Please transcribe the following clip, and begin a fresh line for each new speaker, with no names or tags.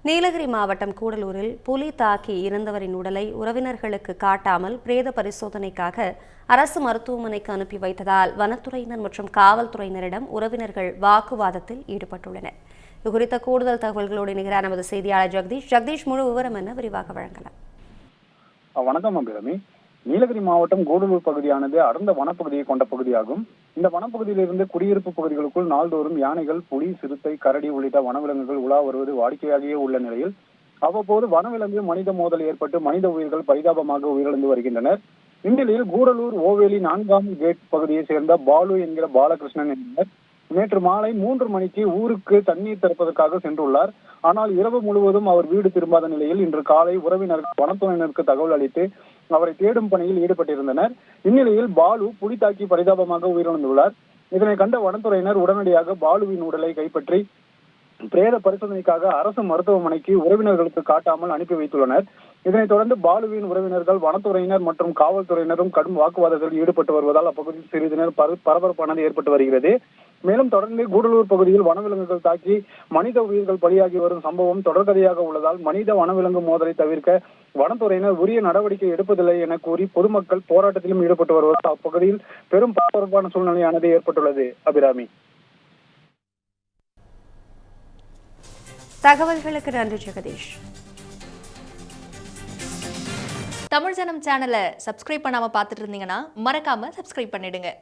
நீலகிரி மாவட்டம் கூடலூரில் புலி தாக்கி இறந்தவரின் உடலை உறவினர்களுக்கு காட்டாமல் பிரேத பரிசோதனைக்காக அரசு மருத்துவமனைக்கு அனுப்பி வைத்ததால் வனத்துறையினர் மற்றும் காவல்துறையினரிடம் உறவினர்கள் வாக்குவாதத்தில் ஈடுபட்டுள்ளனர். இதுகுறித்த கூடுதல் தகவல்களோடு இணைகிறார் நமது செய்தியாளர் ஜெகதீஷ். முழு விவரம் என்ன, விரிவாக வழங்கலாம்.
வணக்கம் அபிராமி. நீலகிரி மாவட்டம் கூடலூர் பகுதியானது அடர்ந்த வனப்பகுதியை கொண்ட பகுதியாகும். இந்த வனப்பகுதியிலிருந்து குடியிருப்பு பகுதிகளுக்குள் நாள்தோறும் யானைகள், புலி, சிறுத்தை, கரடி உள்ளிட்ட வனவிலங்குகள் உலா வருவது வாடிக்கையாகியே உள்ள நிலையில் அவ்வப்போது வனவிலங்கு மனித மோதல் ஏற்பட்டு மனித உயிர்கள் பரிதாபமாக உயிரிழந்து வருகின்றனர். இந்நிலையில் கூடலூர் ஓவேலி 4ஆம் கேட் பகுதியை சேர்ந்த பாலு என்கிற பாலகிருஷ்ணன் என்பவர் நேற்று மாலை 3 மணிக்கு ஊருக்கு தண்ணீர் திறப்பதற்காக சென்றுள்ளார். ஆனால் இரவு முழுவதும் அவர் வீடு திரும்பாத நிலையில் இன்று காலை உறவினர்கள் வனத்துறையினருக்கு தகவல் அளித்து அவரை தேடும் பணியில் ஈடுபட்டிருந்தனர். இந்நிலையில் பாலு புலி தாக்கி பரிதாபமாக உயிரிழந்துள்ளார். இதனை கண்ட வனத்துறையினர் உடனடியாக பாலுவின் உடலை கைப்பற்றி பிரேத பரிசோதனைக்காக அரசு மருத்துவமனைக்கு உறவினர்களுக்கு காட்டாமல் அனுப்பி வைத்துள்ளனர். இதனைத் தொடர்ந்து பாலுவின் உறவினர்கள், வனத்துறையினர் மற்றும் காவல்துறையினரும் கடும் வாக்குவாதத்தில் ஈடுபட்டு வருவதால் அப்பகுதியில் சிறிது நேரம் பரபரப்பானது ஏற்பட்டு வருகிறது. மேலும் தொடர்ந்து கூடலூர் பகுதியில் வனவிலங்குகள் தாக்கி மனித உயிர்கள் பலியாகி வரும் சம்பவம் தொடர்கதையாக உள்ளதால் மனித வனவிலங்கு மோதலை தவிர்க்க வனத்துறையினர் உரிய நடவடிக்கை எடுப்பதில்லை என கூறி பொதுமக்கள் போராட்டத்திலும் ஈடுபட்டு வருவதால் அப்பகுதியில் பெரும் பரபரப்பான சூழ்நிலையானது ஏற்பட்டுள்ளது. அபிராமி,
தகவல்களுக்கு நன்றி ஜெகதீஷ்.
தமிழ் ஜனம் சேனலை சப்ஸ்கிரைப் பண்ணாம பார்த்துட்டு இருந்தீங்கன்னா மறக்காம சப்ஸ்கிரைப் பண்ணிடுங்க.